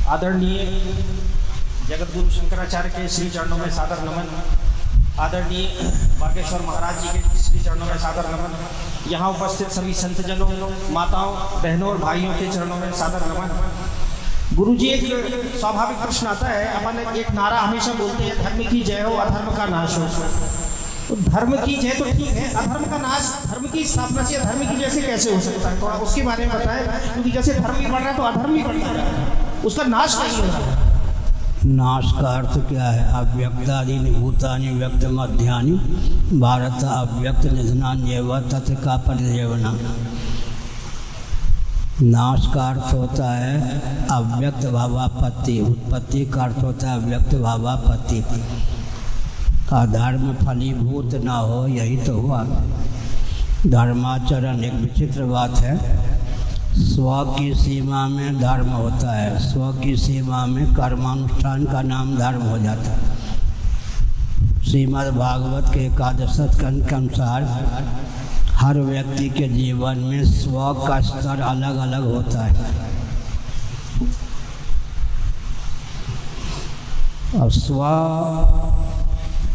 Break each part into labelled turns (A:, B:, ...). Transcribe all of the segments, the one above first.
A: आदरणीय जगत गुरु शंकराचार्य के श्री चरणों में सादर नमन। आदरणीय बागेश्वर महाराज जी के श्री चरणों में सादर नमन। यहाँ उपस्थित सभी संतजनों, माताओं, बहनों और भाइयों के चरणों में सादर नमन। गुरु जी, एक स्वाभाविक प्रश्न आता है। अपन एक नारा हमेशा बोलते हैं, धर्म की जय हो, अधर्म का नाश हो। तो धर्म की जय तो ठीक है, अधर्म का नाश, धर्म की स्थापना से धर्म की जय से कैसे हो सकता है? थोड़ा उसके बारे में बताएं, क्योंकि जैसे धर्म ही बढ़ रहा है तो अधर्म ही बढ़ता है, उसका नाश नहीं हो रहा।
B: नाश का अर्थ क्या है? अव्यक्तादि भूतानि व्यक्त मध्यानि भारत अव्यक्त निधनान्येव तत्र का परिदेवना। नाश का अर्थ होता है अव्यक्त भावापत्ति, उत्पत्ति का अर्थ होता है अव्यक्त भावापत्ति। अधर्म फलीभूत ना हो, यही तो हुआ। धर्माचरण एक विचित्र बात है। स्व की सीमा में धर्म होता है, स्व की सीमा में कर्मानुष्ठान का नाम धर्म हो जाता है। श्रीमद् भागवत के एकादश स्कंद के अनुसार हर व्यक्ति के जीवन में स्व का स्तर अलग अलग होता है। और स्व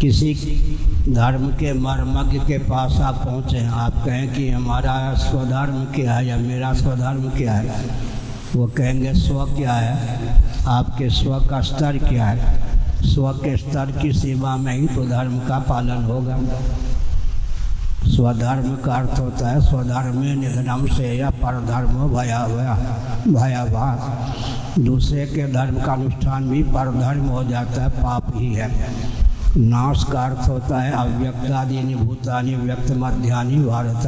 B: किसी धर्म के मर्मज्ञ के पास आप पहुँचे, आप कहें कि हमारा स्वधर्म क्या है या मेरा स्वधर्म क्या है, वो कहेंगे स्व क्या है, आपके स्व का स्तर क्या है। स्व के स्तर की सीमा में ही तो धर्म का पालन होगा। स्वधर्म का अर्थ होता है स्वधर्मे निधनम से या परधर्म भयावह। दूसरे के धर्म का अनुष्ठान भी परधर्म हो जाता है, पाप ही है। नाश का अर्थ होता है अव्यक्तादि भूतानि व्यक्त मध्यानि भारत।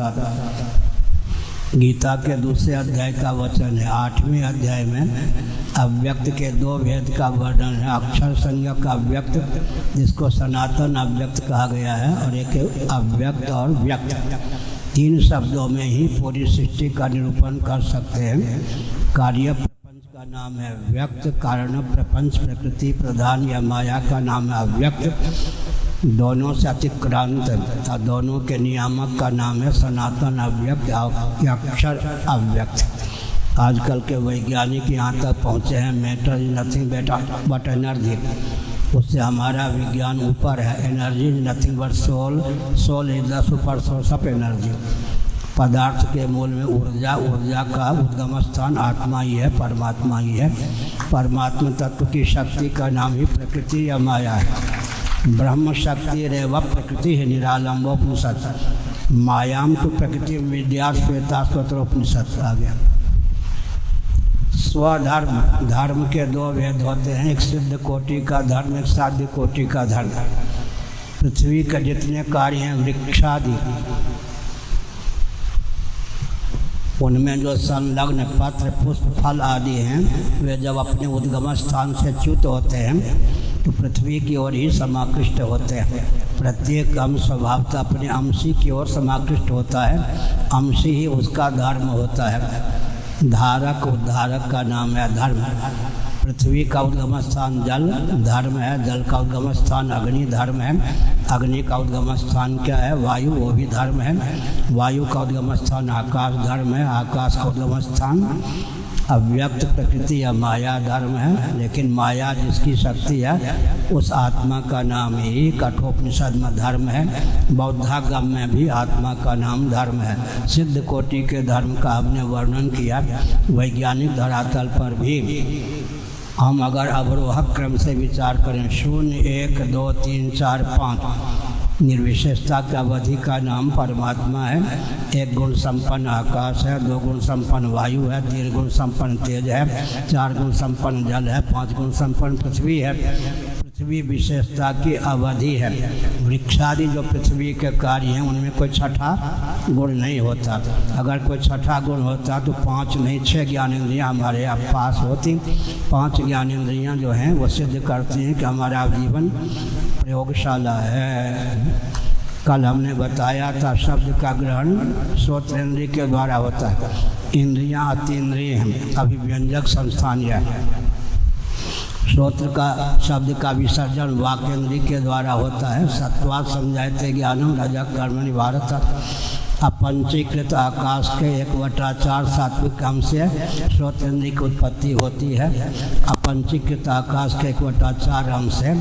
B: गीता के दूसरे अध्याय का वचन है। 8वें अध्याय में अव्यक्त के दो भेद का वर्णन है। अक्षर संज्ञक का अव्यक्त, जिसको सनातन अव्यक्त कहा गया है, और एक अव्यक्त और व्यक्त। 3 शब्दों में ही पूरी सृष्टि का निरूपण कर सकते हैं। कार्य प्रपंच का नाम है व्यक्त, कारण प्रपंच प्रकृति प्रधान या माया का नाम है अव्यक्त। दोनों से अतिक्रांत, दोनों के नियामक का नाम है सनातन अव्यक्त, अक्षर अव्यक्त। आजकल के वैज्ञानिक यहाँ तक पहुँचे हैं, matter is nothing but energy. उससे हमारा विज्ञान ऊपर है। Energy is nothing but soul, soul is the super source of energy. पदार्थ के मूल में ऊर्जा, ऊर्जा का उद्गम स्थान आत्मा ही है, परमात्मा ही है। परमात्मा तत्व की शक्ति का नाम ही प्रकृति या माया है। ब्रह्म शक्ति रेव प्रकृति है, निरालंबोपनिषद। मायाम तो प्रकृति विद्या श्वेता स्वतरोपनिषद आ गया। स्वधर्म, धर्म के 2 भेद होते हैं, एक सिद्ध कोटि का धर्म, एक साध्य कोटि का धर्म। पृथ्वी के जितने कार्य हैं वृक्षादि, उनमें जो संलग्न पत्र पुष्प फल आदि हैं, वे जब अपने उद्गम स्थान से च्युत होते हैं तो पृथ्वी की ओर ही समाकृष्ट होते हैं। प्रत्येक अंश स्वभावतः अपने अंशी की ओर समाकृष्ट होता है, अंशी ही उसका धर्म होता है। धारक उद्धारक का नाम है धर्म। पृथ्वी का उद्गम स्थान जल धर्म है, जल का उद्गम स्थान अग्नि धर्म है, अग्नि का उद्गम स्थान क्या है? वायु, वो भी धर्म है। वायु का उद्गम स्थान आकाश धर्म है, आकाश का उद्गम स्थान अव्यक्त प्रकृति या माया धर्म है। लेकिन माया जिसकी शक्ति है, उस आत्मा का नाम ही कठोपनिषद में धर्म है। बौद्धागम में भी आत्मा का नाम धर्म है। सिद्ध कोटि के धर्म का हमने वर्णन किया। वैज्ञानिक धरातल पर भी हम अगर अवरोहक क्रम से विचार करें, 0, 1, 2, 3, 4, 5, निर्विशेषता की अवधि का नाम परमात्मा है। 1 गुण संपन्न आकाश है, 2 गुण संपन्न वायु है, 3 गुण संपन्न तेज है, 4 गुण संपन्न जल है, 5 गुण संपन्न पृथ्वी है। पृथ्वी विशेषता की अवधि है। वृक्षादि जो पृथ्वी के कार्य हैं, उनमें कोई छठा गुण नहीं होता। अगर कोई छठा गुण होता तो 5 नहीं 6 ज्ञानेंद्रियाँ हमारे पास होती। 5 ज्ञानेंद्रियाँ जो हैं वो सिद्ध करती हैं कि हमारा जीवन प्रयोगशाला है। कल हमने बताया था शब्द का ग्रहण श्रोतेंद्रिय के द्वारा होता है। इंद्रियाँ अतीन्द्रिय हैं, अभिव्यंजक संस्थान यह है। श्रोत्र का शब्द का विसर्जन वाक्येंद्रिय के द्वारा होता है। सत्वात् संजायते ज्ञानम रजः कर्मणि भारत। अपंचीकृत आकाश के 1/4 सात्विक अंश से श्रोतेंद्रिय की उत्पत्ति होती है। अपंचीकृत आकाश के 1/4 अंश से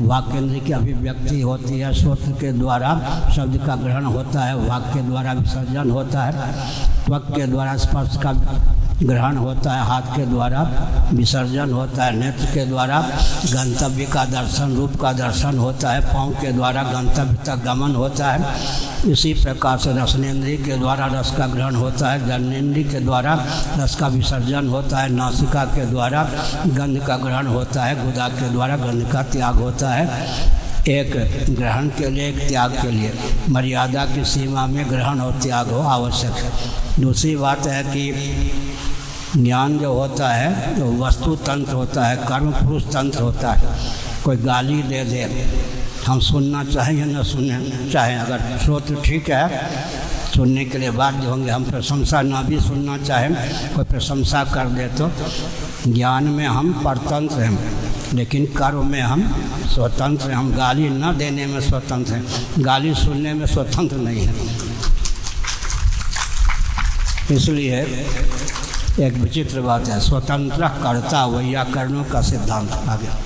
B: वाक्येंद्रिय की अभिव्यक्ति होती है। श्रोत्र के द्वारा शब्द का ग्रहण होता है, वाक्य के द्वारा विसर्जन होता है, त्वक के द्वारा स्पर्श का ग्रहण होता है, हाथ के द्वारा विसर्जन होता है, नेत्र के द्वारा गंतव्य का दर्शन, रूप का दर्शन होता है, पाँव के द्वारा गंतव्य तक गमन होता है। इसी प्रकार से रसनेन्द्रिय के द्वारा रस का ग्रहण होता है, जननेन्द्रिय के द्वारा रस का विसर्जन होता है, नासिका के द्वारा गंध का ग्रहण होता है, गुदा के द्वारा गंध का त्याग होता है। एक ग्रहण के लिए, एक त्याग के लिए मर्यादा की सीमा में ग्रहण और त्याग हो आवश्यक है। दूसरी बात है कि ज्ञान जो होता है तो वस्तु तंत्र होता है, कर्म पुरुष तंत्र होता है। कोई गाली दे दे, हम सुनना चाहें या न सुनना चाहें, अगर श्रोत्र ठीक है सुनने के लिए बाध्य होंगे। हम प्रशंसा ना भी सुनना चाहें, कोई प्रशंसा कर दे तो ज्ञान में हम परतंत्र हैं, लेकिन कर्म में हम स्वतंत्र हैं। हम गाली न देने में स्वतंत्र हैं, गाली सुनने में स्वतंत्र नहीं है। इसलिए एक विचित्र बात है, स्वतंत्र कर्ता वैयाकरणों का सिद्धांत आ गया।